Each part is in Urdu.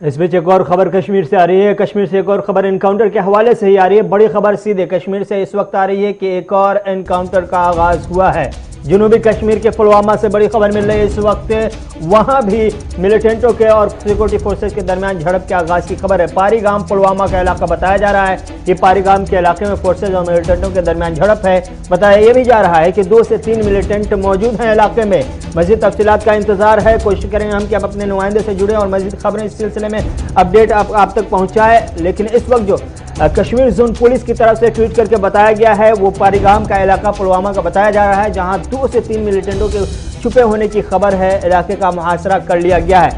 اس بیچ ایک اور خبر کشمیر سے آ رہی ہے۔ کشمیر سے ایک اور خبر انکاؤنٹر کے حوالے سے ہی آ رہی ہے۔ بڑی خبر سیدھے کشمیر سے اس وقت آ رہی ہے کہ ایک اور انکاؤنٹر کا آغاز ہوا ہے۔ جنوبی کشمیر کے پلوامہ سے بڑی خبر مل رہی ہے اس وقت، وہاں بھی ملیٹنٹوں کے اور سیکورٹی فورسز کے درمیان جھڑپ کے آغاز کی خبر ہے۔ پاری گام پلوامہ کا علاقہ بتایا جا رہا ہے کہ پاری گام کے علاقے میں فورسز اور ملیٹنٹوں کے درمیان جھڑپ ہے۔ بتایا یہ بھی جا رہا ہے کہ 2 سے 3 ملیٹنٹ موجود ہیں علاقے میں۔ مزید تفصیلات کا انتظار ہے، کوشش کریں گے ہم کہ آپ اپنے نمائندے سے جڑیں اور مزید خبریں اس سلسلے میں اپڈیٹ آپ تک پہنچائے۔ لیکن اس وقت جو کشمیر زون پولیس کی طرف سے ٹویٹ کر کے بتایا گیا ہے وہ پاری گام کا علاقہ پلوامہ کا بتایا جا رہا ہے، جہاں 2 سے 3 ملیٹنٹوں کے چھپے ہونے کی خبر ہے۔ علاقے کا محاصرہ کر لیا گیا ہے۔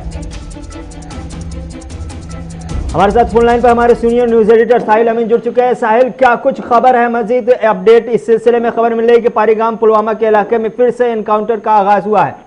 ہمارے ساتھ فون لائن پر ہمارے سینئر نیوز ایڈیٹر ساحل امین جڑ چکے ہیں۔ ساحل، کیا کچھ خبر ہے؟ مزید اپڈیٹ اس سلسلے میں خبر مل رہی ہے کہ پاری گام پلوامہ کے علاقے میں پھر سے انکاؤنٹر کا آغاز ہوا ہے۔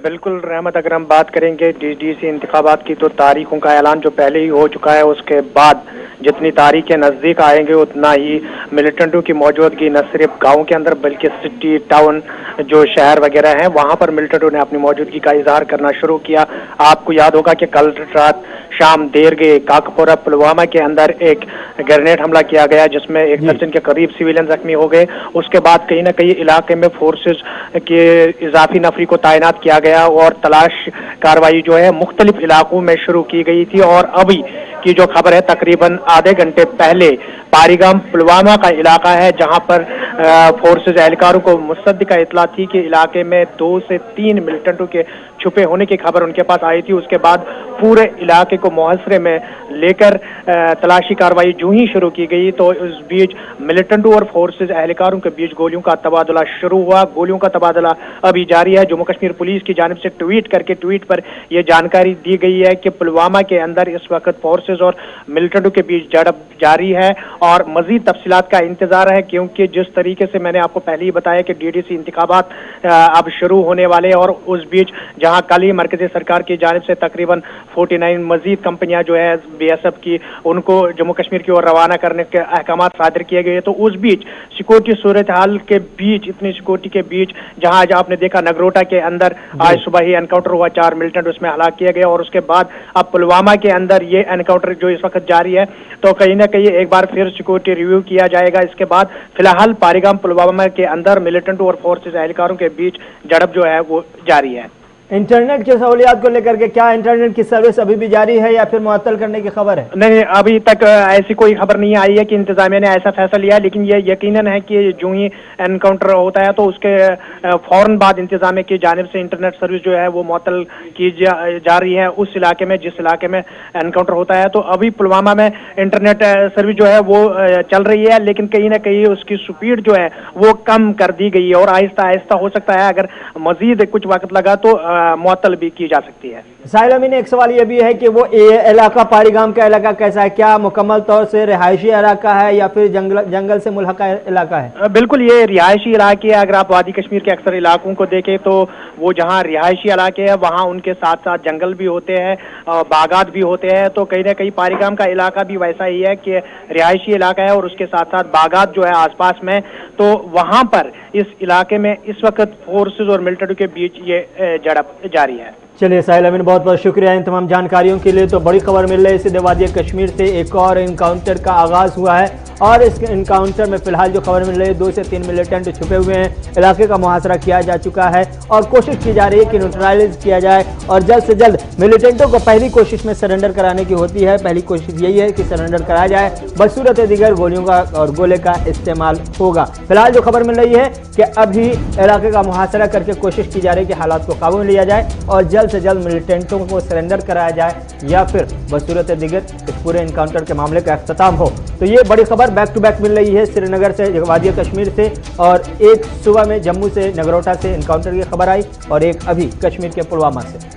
بالکل رحمت، اگر ہم بات کریں گے ڈی سی انتخابات کی تو تاریخوں کا اعلان جو پہلے ہی ہو چکا ہے، اس کے بعد جتنی تاریخیں نزدیک آئیں گے اتنا ہی ملیٹنٹوں کی موجودگی نہ صرف گاؤں کے اندر بلکہ سٹی ٹاؤن جو شہر وغیرہ ہیں وہاں پر ملیٹنٹوں نے اپنی موجودگی کا اظہار کرنا شروع کیا۔ آپ کو یاد ہوگا کہ کل رات شام دیر گئے کاکپورہ پلوامہ کے اندر ایک گرینیڈ حملہ کیا گیا جس میں 1 درجن کے قریب سویلین زخمی ہو گئے۔ اس کے بعد کہیں نہ کہیں علاقے میں فورسز کے اضافی نفری کو تعینات کیا گیا اور تلاش کارروائی جو ہے مختلف علاقوں میں شروع کی گئی تھی۔ اور ابھی کی جو خبر ہے تقریباً آدھے گھنٹے پہلے پاری گام پلوامہ کا علاقہ ہے جہاں پر فورسز اہلکاروں کو مصدقہ اطلاع تھی کہ علاقے میں 2 سے 3 ملیٹنٹوں کے چھپے ہونے کی خبر ان کے پاس آئی تھی۔ اس کے بعد پورے علاقے کو محاصرے میں لے کر تلاشی کارروائی جو ہی شروع کی گئی تو اس بیچ ملیٹنٹوں اور فورسز اہلکاروں کے بیچ گولیوں کا تبادلہ شروع ہوا۔ گولیوں کا تبادلہ ابھی جاری ہے۔ جموں کشمیر پولیس کی جانب سے ٹویٹ پر یہ جانکاری دی گئی ہے کہ پلوامہ کے اندر اس وقت فورسز اور ملیٹنٹوں کے بیچ جھڑپ جاری ہے اور مزید تفصیلات کا انتظار ہے، کیونکہ جس طریقے سے میں نے آپ کو پہلے ہی بتایا کہ ڈی سی انتخابات اب شروع ہونے والے اور اس بیچ جہاں کل ہی مرکزی سرکار کی جانب سے تقریباً 49 مزید کمپنیاں جو ہے بی ایس ایف کی ان کو جموں کشمیر کی اور روانہ کرنے کے احکامات صادر کیے گئے، تو اس بیچ سیکورٹی صورتحال کے بیچ اتنی سیکورٹی کے بیچ جہاں آج آپ نے دیکھا نگروٹا کے اندر آج صبح ہی انکاؤنٹر ہوا، 4 ملیٹنٹ اس میں ہلاک کیا گیا اور اس کے بعد اب پلوامہ کے اندر یہ انکاؤنٹر جو اس وقت جاری ہے تو کہیں نہ کہیں ایک بار پھر سیکورٹی ریویو کیا جائے گا۔ اس کے بعد فی الحال پاری گام پلوامہ کے اندر ملیٹنٹوں اور فورسز اہلکاروں کے بیچ جھڑپ جو ہے وہ جاری ہے۔ انٹرنیٹ کی سہولیات کو لے کر کے کیا انٹرنیٹ کی سروس ابھی بھی جاری ہے یا پھر معطل کرنے کی خبر ہے؟ نہیں، ابھی تک ایسی کوئی خبر نہیں آئی ہے کہ انتظامیہ نے ایسا فیصلہ لیا، لیکن یہ یقیناً ہے کہ جو ہی انکاؤنٹر ہوتا ہے تو اس کے فوراً بعد انتظامیہ کی جانب سے انٹرنیٹ سروس جو ہے وہ معطل کی جا رہی ہے اس علاقے میں جس علاقے میں انکاؤنٹر ہوتا ہے۔ تو ابھی پلوامہ میں انٹرنیٹ سروس جو ہے وہ چل رہی ہے، لیکن کہیں نہ کہیں اس کی سپیڈ جو ہے وہ کم کر دی گئی ہے اور آہستہ آہستہ ہو سکتا ہے اگر مزید کچھ وقت لگا تو معطل بھی کی جا سکتی ہے۔ ساحل امین، ایک سوال یہ بھی ہے کہ وہ علاقہ پاری گام کا علاقہ کیسا ہے؟ کیا مکمل طور سے رہائشی علاقہ ہے یا پھر جنگل سے ملحقہ علاقہ ہے؟ بالکل یہ رہائشی علاقے ہے۔ اگر آپ وادی کشمیر کے اکثر علاقوں کو دیکھیں تو وہ جہاں رہائشی علاقے ہیں وہاں ان کے ساتھ ساتھ جنگل بھی ہوتے ہیں، باغات بھی ہوتے ہیں، تو کہیں نہ کہیں پاری گام کا علاقہ بھی ویسا ہی ہے کہ رہائشی علاقہ ہے اور اس کے ساتھ ساتھ باغات جو ہے آس پاس میں، تو وہاں پر اس علاقے میں اس وقت فورسز اور ملٹری کے بیچ یہ جھڑپ جاری ہے۔ چلیے ساحل امین، بہت بہت شکریہ ان تمام جانکاریوں کے لیے۔ تو بڑی خبر مل رہی ہے سیدھے وادی کشمیر سے، ایک اور انکاؤنٹر کا آغاز ہوا ہے اور اس انکاؤنٹر میں فی الحال جو خبر مل رہی ہے 2 سے 3 ملیٹنٹ چھپے ہوئے ہیں۔ علاقے کا محاصرہ کیا جا چکا ہے اور کوشش کی جا رہی ہے کہ نیوٹرلائز کیا جائے اور جلد سے جلد ملیٹنٹوں کو پہلی کوشش میں سرنڈر کرانے کی ہوتی ہے۔ پہلی کوشش یہی ہے کہ سرنڈر کرایا جائے، بصورت دیگر گولیوں کا اور گولے کا استعمال ہوگا۔ فی الحال جو خبر مل رہی ہے کہ ابھی علاقے کا محاصرہ کر کے کوشش کی جا رہی ہے کہ حالات کو قابو میں لیا جائے اور جلد سے جلد ملیٹنٹوں کو سرنڈر کرایا جائے یا پھر بصورت دیگر اس پورے انکاؤنٹر کے معاملے کا اختتام ہو۔ تو یہ بڑی خبر بیک ٹو بیک مل رہی ہے سری نگر سے، وادی کشمیر سے، اور ایک صبح میں جموں سے نگروٹا سے انکاؤنٹر کی خبر آئی اور ایک ابھی کشمیر کے پلوامہ سے۔